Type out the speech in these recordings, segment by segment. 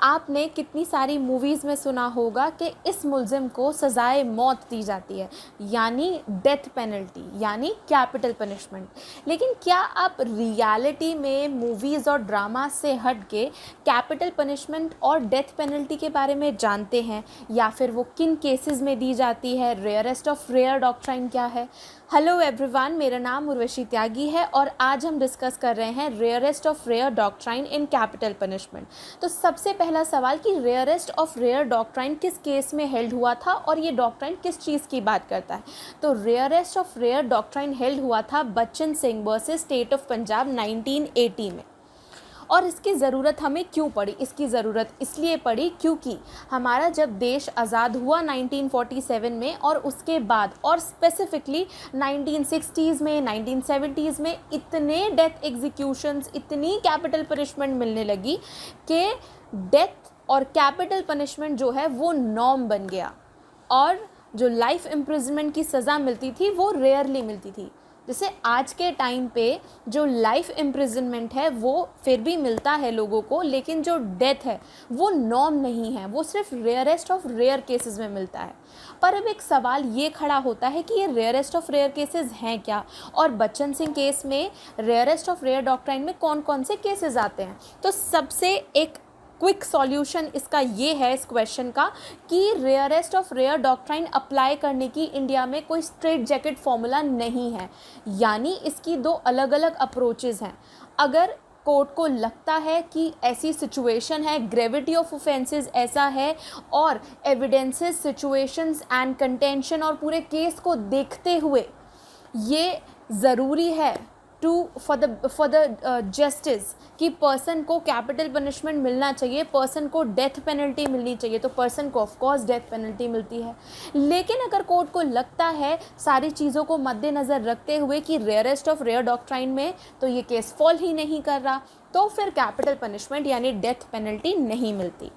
आपने कितनी सारी मूवीज़ में सुना होगा कि इस मुलज़िम को सज़ाए मौत दी जाती है, यानी डेथ पेनल्टी, यानी कैपिटल पनिशमेंट। लेकिन क्या आप रियलिटी में मूवीज़ और ड्रामा से हट के कैपिटल पनिशमेंट और डेथ पेनल्टी के बारे में जानते हैं, या फिर वो किन केसेस में दी जाती है? रेयरेस्ट ऑफ रेयर डॉक्ट्राइन क्या है? हेलो एवरीवन, मेरा नाम उर्वशी त्यागी है और आज हम डिस्कस कर रहे हैं rarest of rare doctrine in capital punishment. तो सबसे पहला सवाल कि रेयरेस्ट ऑफ रेयर डॉक्ट्राइन किस केस में हेल्ड हुआ था और ये डॉक्ट्राइन किस चीज़ की बात करता है? तो rarest of rare doctrine held हुआ था Bachan Singh versus state of Punjab 1980 में। और इसकी ज़रूरत हमें क्यों पड़ी? इसकी ज़रूरत इसलिए पड़ी क्योंकि हमारा जब देश आज़ाद हुआ 1947 में और उसके बाद और स्पेसिफ़िकली 1960s में 1970s में इतने डेथ एग्जीक्यूशंस, इतनी कैपिटल पनिशमेंट मिलने लगी कि डेथ और कैपिटल पनिशमेंट जो है वो नॉर्म बन गया और जो लाइफ इम्प्रिजनमेंट की सज़ा मिलती थी वो रेयरली मिलती थी। जैसे आज के टाइम पे जो लाइफ इम्प्रिजनमेंट है वो फिर भी मिलता है लोगों को, लेकिन जो डेथ है वो नॉर्म नहीं है, वो सिर्फ रेयरेस्ट ऑफ रेयर केसेस में मिलता है। पर अब एक सवाल ये खड़ा होता है कि ये रेयरेस्ट ऑफ रेयर केसेस हैं क्या, और बच्चन सिंह केस में रेयरेस्ट ऑफ रेयर डॉक्ट्राइन में कौन कौन से केसेस आते हैं? तो सबसे एक क्विक सॉल्यूशन इसका ये है इस क्वेश्चन का कि rarest of rare doctrine apply करने की इंडिया में कोई स्ट्रेट जैकेट फॉर्मूला नहीं है, यानी इसकी दो अलग अलग अप्रोचेज़ हैं। अगर कोर्ट को लगता है कि ऐसी सिचुएशन है, ग्रेविटी ऑफ ऑफेंसेस ऐसा है और एविडेंसेस, सिचुएशंस एंड कंटेंशन और पूरे केस को देखते हुए ये ज़रूरी है फॉर द जस्टिस कि पर्सन को कैपिटल पनिशमेंट मिलना चाहिए, पर्सन को डेथ पेनल्टी मिलनी चाहिए, तो पर्सन को ऑफ कोर्स डेथ पेनल्टी मिलती है। लेकिन अगर कोर्ट को लगता है सारी चीज़ों को मद्देनज़र रखते हुए कि रेयरेस्ट ऑफ रेयर डॉक्ट्राइन में तो ये केस फॉल ही नहीं कर रहा, तो फिर कैपिटल पनिशमेंट यानी डेथ पेनल्टी नहीं मिलती।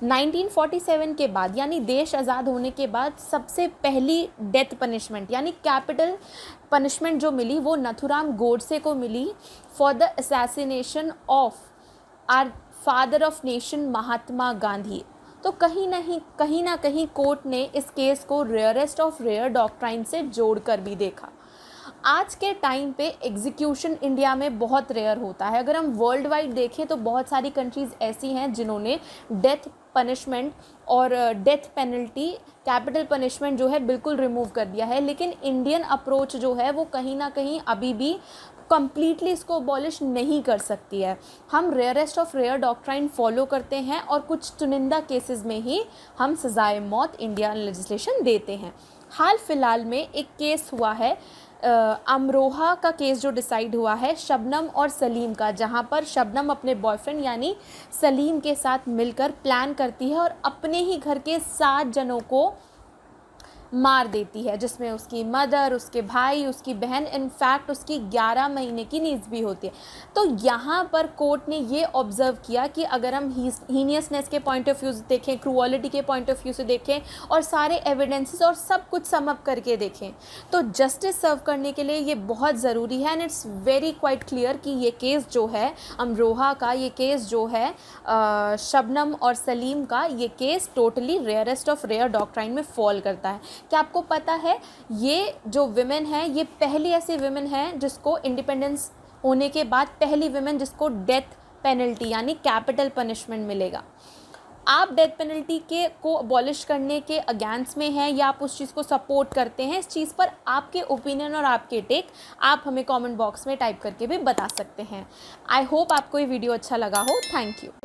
1947 के बाद यानी देश आज़ाद होने के बाद सबसे पहली डेथ पनिशमेंट यानी कैपिटल पनिशमेंट जो मिली वो नथुराम गोडसे को मिली for the assassination of our father of nation Mahatma Gandhi. तो कहीं ना कहीं कोर्ट ने इस केस को रेयरेस्ट ऑफ रेयर डॉक्ट्राइन से जोड़कर भी देखा। आज के टाइम पे एग्जीक्यूशन इंडिया में बहुत रेयर होता है। अगर हम वर्ल्ड वाइड देखें तो बहुत सारी कंट्रीज़ ऐसी हैं जिन्होंने डेथ पनिशमेंट और डेथ पेनल्टी, कैपिटल पनिशमेंट जो है बिल्कुल रिमूव कर दिया है, लेकिन इंडियन अप्रोच जो है वो कहीं ना कहीं अभी भी कम्प्लीटली इसको अबॉलिश नहीं कर सकती है। हम rarest of rare doctrine follow करते हैं और कुछ चुनिंदा केसेस में ही हम सज़ाए मौत इंडियन लेजिस्लेशन देते हैं। हाल फिलहाल में एक केस हुआ है अमरोहा का केस जो डिसाइड हुआ है शबनम और सलीम का, जहां पर शबनम अपने बॉयफ्रेंड यानी सलीम के साथ मिलकर प्लान करती है और अपने ही घर के 7 जनों को मार देती है, जिसमें उसकी मदर, उसके भाई, उसकी बहन, इनफैक्ट उसकी 11 महीने की नीज भी होती है। तो यहाँ पर कोर्ट ने ये ऑब्ज़र्व किया कि अगर हम हीनियसनेस के पॉइंट ऑफ व्यू से देखें, क्रूअलिटी के पॉइंट ऑफ व्यू से देखें और सारे एविडेंसेस और सब कुछ सम अप करके देखें, तो जस्टिस सर्व करने के लिए ये बहुत ज़रूरी है। And it's very quite clear कि ये केस जो है अमरोहा का, ये केस जो है शबनम और सलीम का, ये case totally rarest of rare doctrine में फॉल करता है। क्या आपको पता है ये जो विमेन है ये पहली ऐसी विमेन है जिसको इंडिपेंडेंस होने के बाद पहली विमेन जिसको डेथ पेनल्टी यानी कैपिटल पनिशमेंट मिलेगा। आप डेथ पेनल्टी को अबॉलिश करने के अगेंस्ट में हैं या आप उस चीज़ को सपोर्ट करते हैं? इस चीज़ पर आपके ओपिनियन और आपके टेक आप हमें कमेंट बॉक्स में टाइप करके भी बता सकते हैं। आई होप आपको ये वीडियो अच्छा लगा हो। Thank you.